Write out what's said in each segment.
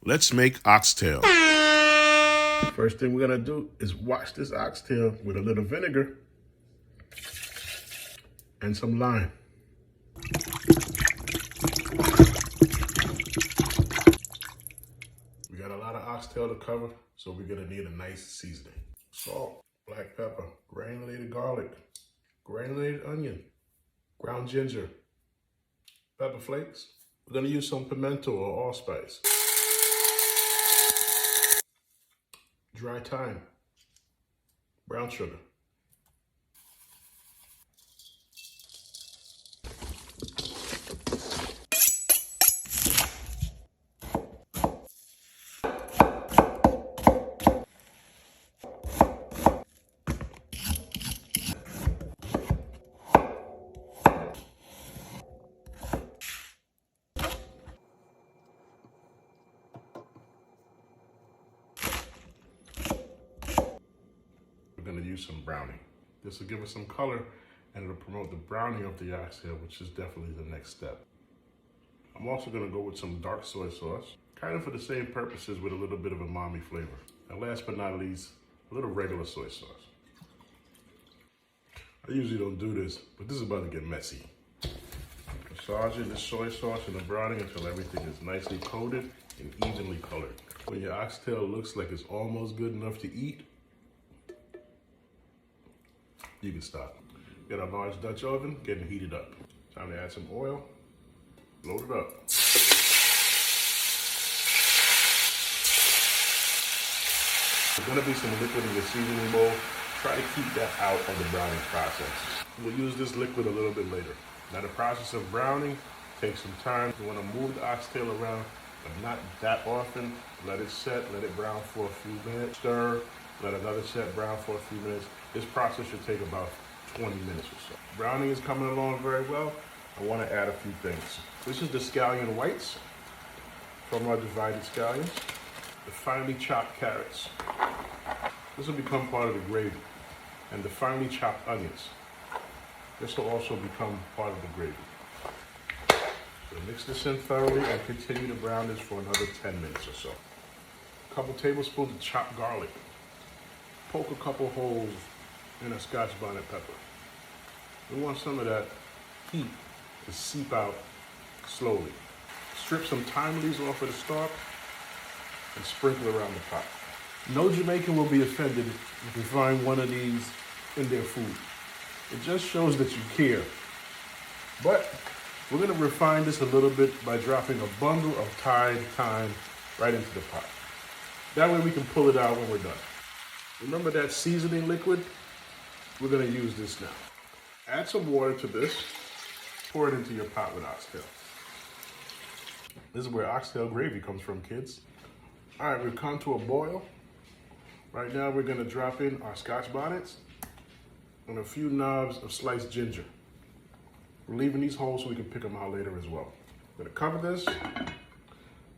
Let's make oxtail. First thing we're gonna do is wash this oxtail with a little vinegar and some lime. We got a lot of oxtail to cover, so we're gonna need a nice seasoning. Salt, black pepper, granulated garlic, granulated onion, ground ginger, pepper flakes. We're gonna use some pimento or allspice, dry thyme, brown sugar. We're gonna use some browning. This will give us some color and it'll promote the browning of the oxtail, which is definitely the next step. I'm also gonna go with some dark soy sauce, kind of for the same purposes with a little bit of umami flavor. And last but not least, a little regular soy sauce. I usually don't do this, but this is about to get messy. Massaging the soy sauce and the browning until everything is nicely coated and evenly colored. When your oxtail looks like it's almost good enough to eat, you can stop. Get a large Dutch oven, getting heated up. Time to add some oil, load it up. There's gonna be some liquid in your seasoning bowl. Try to keep that out of the browning process. We'll use this liquid a little bit later. Now the process of browning takes some time. You wanna move the oxtail around, but not that often. Let it set, let it brown for a few minutes. Stir, let another set brown for a few minutes. This process should take about 20 minutes or so. Browning is coming along very well. I wanna add a few things. This is the scallion whites from our divided scallions. The finely chopped carrots. This will become part of the gravy. And the finely chopped onions. This will also become part of the gravy. So mix this in thoroughly and continue to brown this for another 10 minutes or so. A couple tablespoons of chopped garlic. Poke a couple holes in a Scotch bonnet pepper. We want some of that heat to seep out slowly. Strip some thyme leaves off of the stalk and sprinkle around the pot. No Jamaican will be offended if you find one of these in their food. It just shows that you care. But we're gonna refine this a little bit by dropping a bundle of Thai thyme right into the pot. That way we can pull it out when we're done. Remember that seasoning liquid? We're gonna use this now. Add some water to this. Pour it into your pot with oxtail. This is where oxtail gravy comes from, kids. All right, we've come to a boil. Right now we're gonna drop in our Scotch bonnets and a few knobs of sliced ginger. We're leaving these whole so we can pick them out later as well. We're gonna cover this,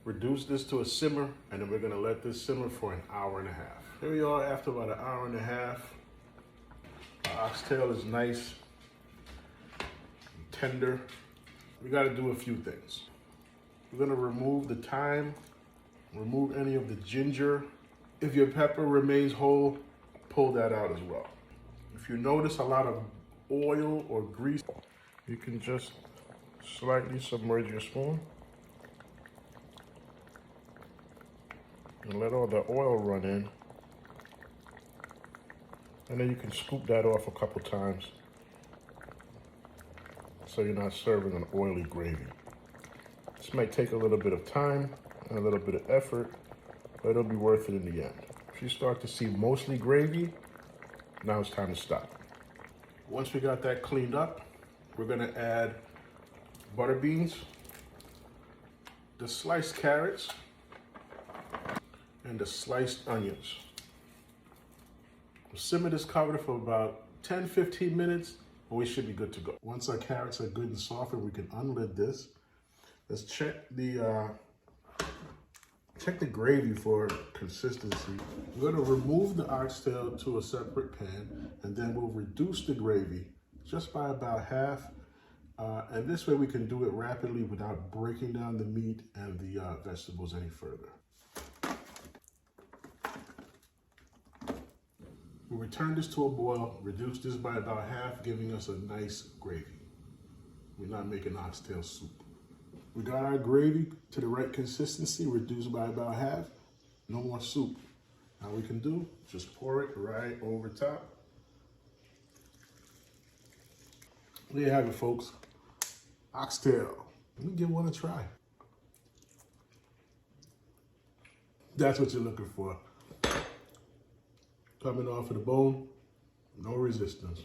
reduce this to a simmer, and then we're gonna let this simmer for an hour and a half. Here we are after about an hour and a half. Our oxtail is nice and tender. We gotta do a few things. We're gonna remove the thyme, remove any of the ginger. If your pepper remains whole, pull that out as well. If you notice a lot of oil or grease, you can just slightly submerge your spoon and let all the oil run in. And then you can scoop that off a couple times so you're not serving an oily gravy. This might take a little bit of time and a little bit of effort, but it'll be worth it in the end. If you start to see mostly gravy, now it's time to stop. Once we got that cleaned up, we're gonna add butter beans, the sliced carrots, and the sliced onions. We'll simmer this cover for about 10-15 minutes, and we should be good to go. Once our carrots are good and softened, we can unlid this. Let's check the gravy for consistency. We're gonna remove the oxtail to a separate pan, and then we'll reduce the gravy just by about half. And this way we can do it rapidly without breaking down the meat and the vegetables any further. We return this to a boil, reduce this by about half, giving us a nice gravy. We're not making oxtail soup. We got our gravy to the right consistency, reduced by about half. No more soup. Now we can do, just pour it right over top. There you have it, folks. Oxtail. Let me give one a try. That's what you're looking for. Coming off of the bone, no resistance.